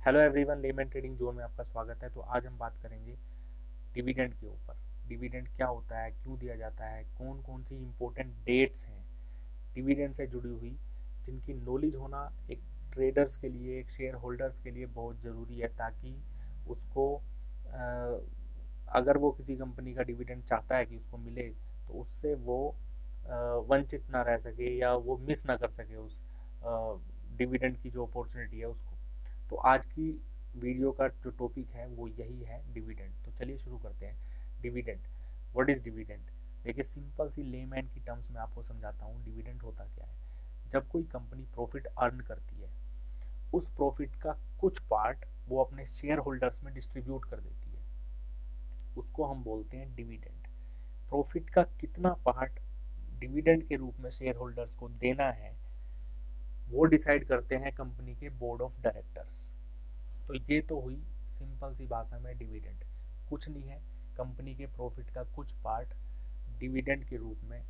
Hello everyone, lemon trading zone में आपका स्वागत है। तो आज हम बात करेंगे डिविडेंड के ऊपर। डिविडेंड क्या होता है, क्यों दिया जाता है, कौन कौन सी इम्पोर्टेंट डेट्स हैं डिविडेंड से जुड़ी हुई, जिनकी नॉलेज होना एक ट्रेडर्स के लिए, एक शेयर होल्डर्स के लिए बहुत ज़रूरी है, ताकि उसको अगर वो किसी कंपनी का डिविडेंड चाहता है कि उसको मिले, तो उससे वो वंचित ना रह सके या वो मिस ना कर सके उस डिविडेंड की जो अपॉर्चुनिटी है उसको। तो आज की वीडियो का जो टॉपिक है वो यही है, डिविडेंड। तो चलिए शुरू करते हैं। Dividend, what is dividend? देखिए, सिंपल सी लेमैन की टर्म्स में आपको समझाता हूँ डिविडेंड होता क्या है। जब कोई कंपनी प्रॉफिट अर्न करती है, उस प्रॉफिट का कुछ पार्ट वो अपने शेयर होल्डर्स में डिस्ट्रीब्यूट कर देती है, उसको हम बोलते हैं डिविडेंड। प्रॉफिट का कितना पार्ट डिविडेंड के रूप में शेयर होल्डर्स को देना है, वो डिसाइड करते हैं कंपनी के बोर्ड ऑफ डायरेक्टर्स। तो ये तो हुई सिंपल सी भाषा में डिविडेंड। कुछ नहीं है, कंपनी के प्रॉफिट का कुछ पार्ट डिविडेंड के रूप में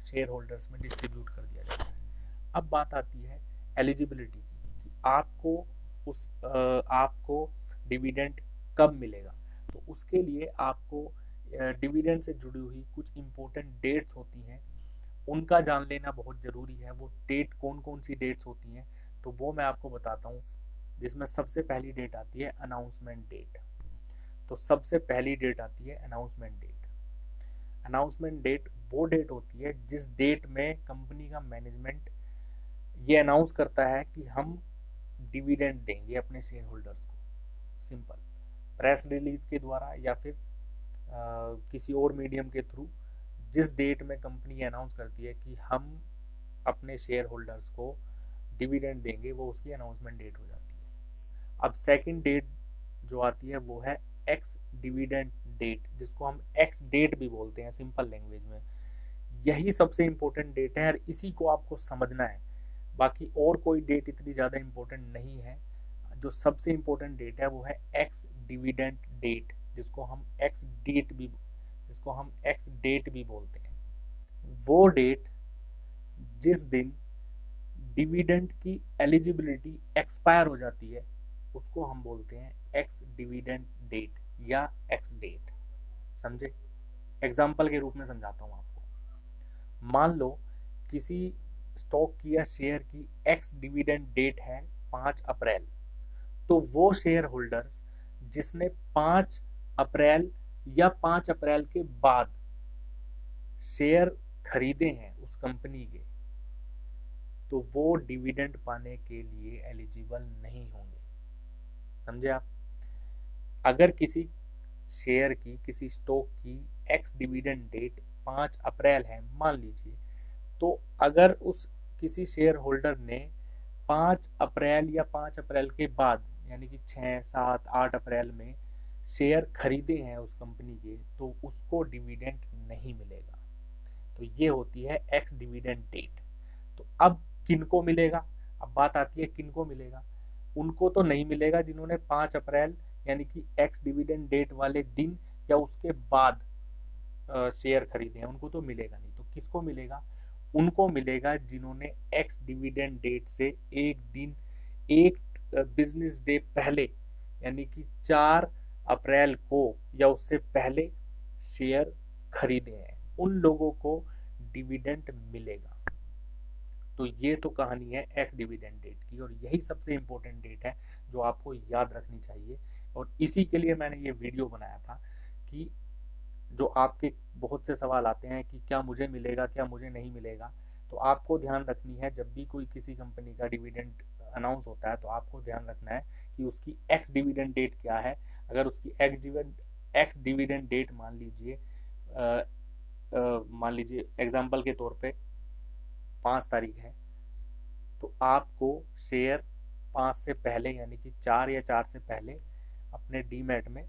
शेयर होल्डर्स में डिस्ट्रीब्यूट कर दिया जाता है। अब बात आती है एलिजिबिलिटी की, कि आपको डिविडेंड कब मिलेगा। तो उसके लिए आपको डिविडेंड से जुड़ी हुई कुछ इंपॉर्टेंट डेट्स होती हैं, उनका जान लेना बहुत ज़रूरी है। वो डेट कौन कौन सी डेट्स होती हैं, तो वो मैं आपको बताता हूँ। जिसमें सबसे पहली डेट आती है अनाउंसमेंट डेट। तो सबसे पहली डेट आती है अनाउंसमेंट डेट। अनाउंसमेंट डेट वो डेट होती है जिस डेट में कंपनी का मैनेजमेंट ये अनाउंस करता है कि हम डिविडेंड देंगे अपने शेयर होल्डर्स को। सिंपल, प्रेस रिलीज के द्वारा या फिर किसी और मीडियम के थ्रू जिस डेट में कंपनी अनाउंस करती है कि हम अपने शेयर होल्डर्स को डिविडेंड देंगे, वो उसकी अनाउंसमेंट डेट हो जाती है। अब सेकंड डेट जो आती है वो है एक्स डिविडेंड डेट, जिसको हम एक्स डेट भी बोलते हैं सिंपल लैंग्वेज में। यही सबसे इंपॉर्टेंट डेट है और इसी को आपको समझना है। बाकी और कोई डेट इतनी ज़्यादा इंपॉर्टेंट नहीं है। जो सबसे इंपॉर्टेंट डेट है वो है एक्स डिविडेंड डेट, जिसको हम एक्स डेट भी बोलते हैं। वो डेट जिस दिन डिविडेंड की एलिजिबिलिटी एक्सपायर हो जाती है, उसको हम बोलते हैं एक्स डिविडेंड डेट या एक्स डेट। समझे? एग्जाम्पल के रूप में समझाता हूँ आपको। मान लो किसी स्टॉक की या शेयर की एक्स डिविडेंड डेट है 5 अप्रैल। तो वो शेयर होल्डर्स जिसने 5 अप्रैल या 5 अप्रैल के बाद शेयर खरीदे हैं उस कंपनी के, तो वो डिविडेंड पाने के लिए एलिजिबल नहीं होंगे। समझे आप? अगर किसी शेयर की, किसी स्टॉक की एक्स डिविडेंड डेट 5 अप्रैल है मान लीजिए, तो अगर उस किसी शेयर होल्डर ने 5 अप्रैल या 5 अप्रैल के बाद, यानी कि 6, 7, 8 अप्रैल में शेयर खरीदे हैं उस कंपनी के, तो उसको डिविडेंड नहीं मिलेगा। तो ये होती है एक्स डिविडेंड डेट। तो अब किनको मिलेगा? अब बात आती है किनको मिलेगा। उनको तो नहीं मिलेगा जिन्होंने 5 अप्रैल यानी कि एक्स डिविडेंड डेट वाले दिन या उसके बाद शेयर खरीदे हैं, उनको तो मिलेगा नहीं। तो किसको मिलेगा? उनको मिलेगा जिन्होंने एक्स डिविडेंड डेट से एक बिजनेस डे पहले, यानी कि 4 अप्रैल को या उससे पहले शेयर खरीदे हैं, उन लोगों को डिविडेंड मिलेगा। तो ये तो कहानी है एक्स डिविडेंड डेट की, और यही सबसे इंपॉर्टेंट डेट है जो आपको याद रखनी चाहिए। और इसी के लिए मैंने ये वीडियो बनाया था कि जो आपके बहुत से सवाल आते हैं कि क्या मुझे मिलेगा, क्या मुझे नहीं मिलेगा। तो आपको ध्यान रखनी है, जब भी कोई किसी कंपनी का डिविडेंड अनाउंस होता है तो आपको ध्यान रखना है कि उसकी एक्स डिविडेंड डेट क्या है। अगर उसकी एक्स डिविडेंड डेट मान लीजिए एग्जाम्पल के तौर पे 5 तारीख है, तो आपको शेयर 5 से पहले, यानी कि 4 या 4 से पहले अपने डीमैट में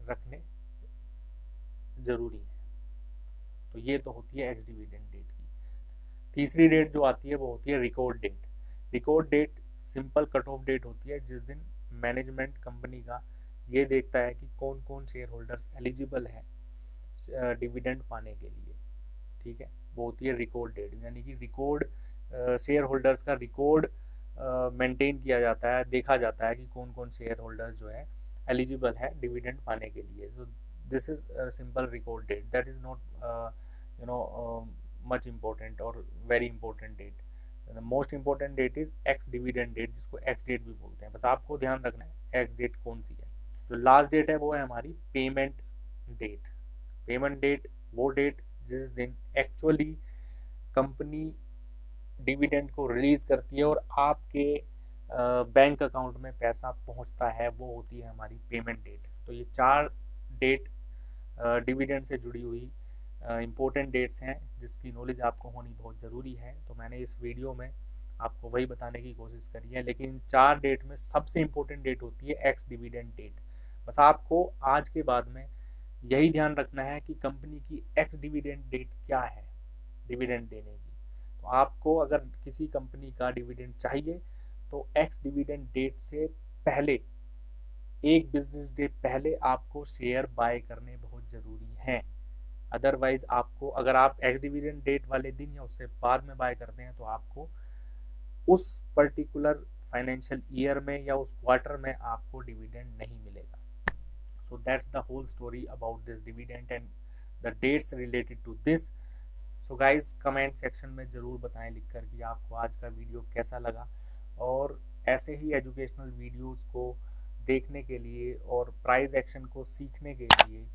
रखने जरूरी है। तो ये तो होती है एक्स डिविडेंड डेट की। तीसरी डेट जो आती है वो होती है record date. Record date simple cut off date होती है, जिस दिन मैनेजमेंट कंपनी का ये देखता है कि कौन कौन शेयर होल्डर्स एलिजिबल है डिविडेंड पाने के लिए। ठीक है, वो होती है रिकॉर्ड डेट, यानी कि रिकॉर्ड शेयर होल्डर्स का रिकॉर्ड मेंटेन किया जाता है, देखा जाता है कि कौन कौन शेयर होल्डर जो है एलिजिबल है डिविडेंड पाने के लिए। So this is simple record date, that is not you know much important और very important date. Most important date is ex dividend date, जिसको एक्स डेट भी बोलते हैं। बस आपको ध्यान रखना है एक्स डेट कौन सी है। जो लास्ट डेट है वो है हमारी पेमेंट डेट। पेमेंट डेट वो डेट जिस दिन एक्चुअली कंपनी डिविडेंड को रिलीज करती है और आपके बैंक अकाउंट में पैसा पहुंचता है, वो होती है हमारी पेमेंट डेट। तो ये 4 डेट डिविडेंड से जुड़ी हुई इम्पोर्टेंट डेट्स हैं जिसकी नॉलेज आपको होनी बहुत ज़रूरी है। तो मैंने इस वीडियो में आपको वही बताने की कोशिश करी है, लेकिन 4 डेट में सबसे इम्पोर्टेंट डेट होती है एक्स डिविडेंड डेट। बस आपको आज के बाद में यही ध्यान रखना है कि कंपनी की एक्स डिविडेंड डेट क्या है डिविडेंड देने की। तो आपको अगर किसी कंपनी का डिविडेंड चाहिए तो एक्स डिविडेंड डेट से पहले, एक बिजनेस डे पहले आपको शेयर बाय करने बहुत ज़रूरी हैं। अदरवाइज आपको, अगर आप एक्स डिविडेंड डेट वाले दिन या उससे बाद में बाय करते हैं तो आपको उस पर्टिकुलर फाइनेंशियल ईयर में या उस क्वार्टर में आपको डिविडेंड नहीं मिलेगा। So that's the whole story about this dividend and the dates related to this. So guys comment section में ज़रूर बताएं लिखकर कि आपको आज का वीडियो कैसा लगा, और ऐसे ही एजुकेशनल वीडियोस को देखने के लिए और प्राइस एक्शन को सीखने के लिए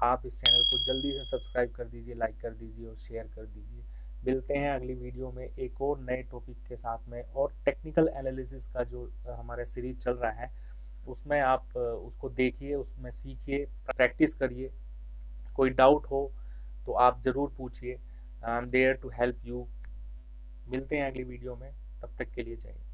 आप इस चैनल को जल्दी से सब्सक्राइब कर दीजिए, लाइक कर दीजिए और शेयर कर दीजिए। मिलते हैं अगली वीडियो में एक और नए टॉपिक के साथ में, और टेक्निकल एनालिसिस का जो हमारा सीरीज चल रहा है उसमें आप उसको देखिए, उसमें सीखिए, प्रैक्टिस करिए। कोई डाउट हो तो आप ज़रूर पूछिए, I am there to help you. मिलते हैं अगली वीडियो में, तब तक के लिए जय हिंद।